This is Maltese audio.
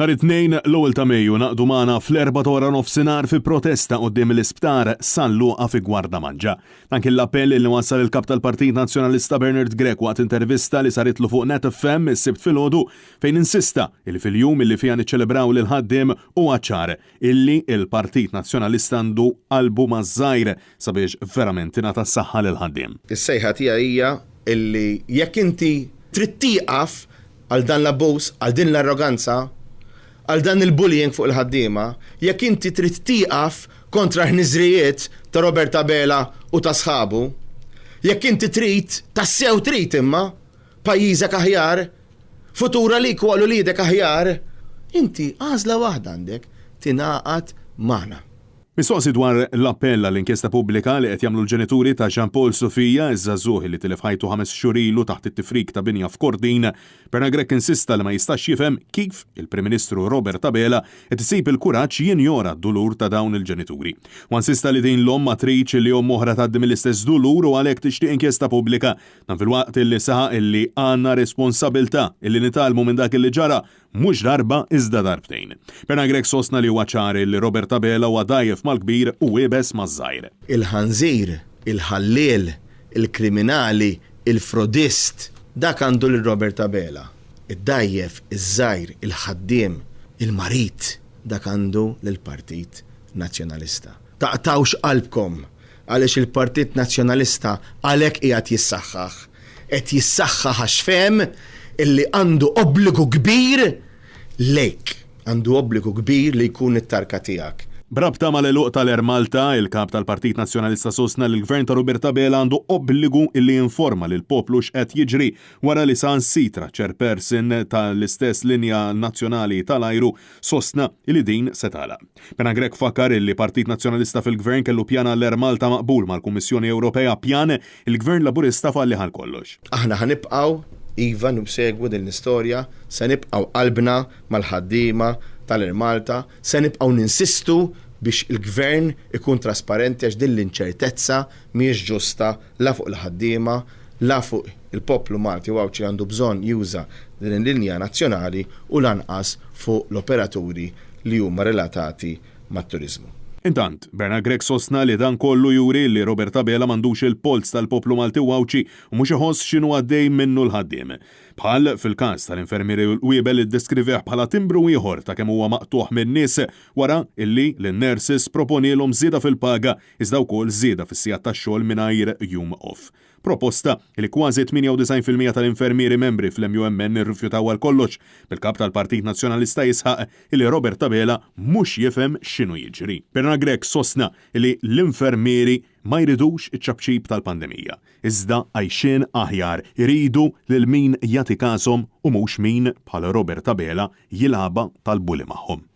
Nhar it-tnejn l-ewwel ta' Mejju naqdu magħna fl-4 ta' wara nofsinhar fi protesta quddiem l-isptar San-Luqa fi Gwardamanġa. Dan kien l-appell li wassal il-kap tal-Partit Nazzjonalista Bernard Grech waqt intervista li saritlu fuq Net FM is-Sibt filgħodu fejn insista li fil-jum illi fiha niċċelebraw lil ħaddiem huwa ċar illi il-Partit Nazzjonalista għandu qalbu maż-żgħir sabiex verament tingħata s-saħħa lil ħaddiem. Is-sejħa tiegħi hija illi jekk inti trid tieqaf għal dan l-abbuż, għal din l-arroganza, għal dan il-bullying fuq il-ħaddiema, jekk inti trid tieqaf kontra ħniżrijiet ta' Robert Tabela u ta' sħabu, jekk inti trid tassew trid imma pajjiżek aħjar, futura lik u għalulidek aħjar, inti għażla waħda għandek tingħaqad magħna. Mistoqsi dwar l-appell għall-inkjesta pubblika li qed jagħmlu l-ġenituri ta' Jean Paul Sofija iż-żagħżugħ li tilef ħajtu 5 xhur ilu taħt it-tifrik ta' binja f'Kordin, Bernard Grech insista li ma jistax jifhem kif il-Prim Ministru Robert Tabela qed isib il-kuraġġ jinjora d-dulur ta' dawn il-ġenituri. U insista li din l-omm ma tridx li omm oħra tgħaddi mill-istess dulur u għalhekk tixtieq inkjesta pubblika dan filwaqt illi saħaq illi għandna responsabilità illi nitalmu minn dak illi ġara mhux darba iżda darbtejn. Bernard Grech sostna li huwa ċar li Robert Tabela huwa dajjef mal-kbir u wiebes maż-żgħir. Il-ħanżir, il-ħalliel, il-kriminali, il-frodist, dak għandu lil Robert Tabela. Id-dajjef, iż-żgħir, il-ħaddiem, il-marit, dak għandu lill-Partit Nazzjonalista. Taqtawx qalbkom għaliex il-Partit Nazzjonalista għalhekk qiegħed jissaħħaħ. Qed jissaħħaħ għax fehem illi għandu obbligu kbir lejk, għandu obbligu kbir li jkun it-tarka tiegħek. Brabta mal-eluq tal-Air Malta, il-kap tal-Partit Nazzjonalista sostna li l-Gvern ta' Robert Tabela għandu obbligu illi jinforma lil poplu x'qed jiġri wara li sansitra chairperson tal-istess linja nazzjonali tal-ajru sostna li din se tagħlaq. Bernard Grech fakkar illi Partit Nazzjonalista fil-Gvern kellu pjana l-Air Malta maqbul mal-Kummissjoni Ewropea pjan il-Gvern Laburista falli ħal kollox. Aħna ħanibqgħu iva nubsegwu din l-istorja, se nibqgħu qalbna mal-ħaddiema tal-Air Malta, se nibqgħu ninsistu biex il-Gvern ikun trasparenti għax din l-inċertezza mhijiex ġusta la fuq il-ħaddiema, la fuq il-poplu Malti u għawċi għandu bżonn juża din il-linja nazzjonali u lanqas fuq l-operaturi li huma relatati mat-turiżmu. Intant, Bernard Grech sostna li dan kollu juri li Robert Tabela m'għandux il-polz tal-poplu Malti wawċi u mhux iħoss x'inhu għaddej minnu l-ħaddiem. Bħal fil-każ tal-infermieri Wiebel iddeskriveh bħala timbru ieħor ta' kemm huwa maqtuħ min-nies wara illi lin-nurses proponilhom żieda fil-paga iżda wkoll żieda fis-sigħat tax-xogħol mingħajr jum off. Proposta li kważi 98% tal-infermieri membri fl-MUMN irrifjutaw għal kollox bil-kap tal-Partit Nazzjonalista jisħaq li Robert Tabela mhux jifhem x'inhu jiġri. Bernard Grech sostna li l-infermieri ma jridux iċ-ċabċib tal-pandemija. Iżda għajxin aħjar iridu lil min jagħti każhom u mhux min bħal Robert Tabela jilaba tal-buli magħhom.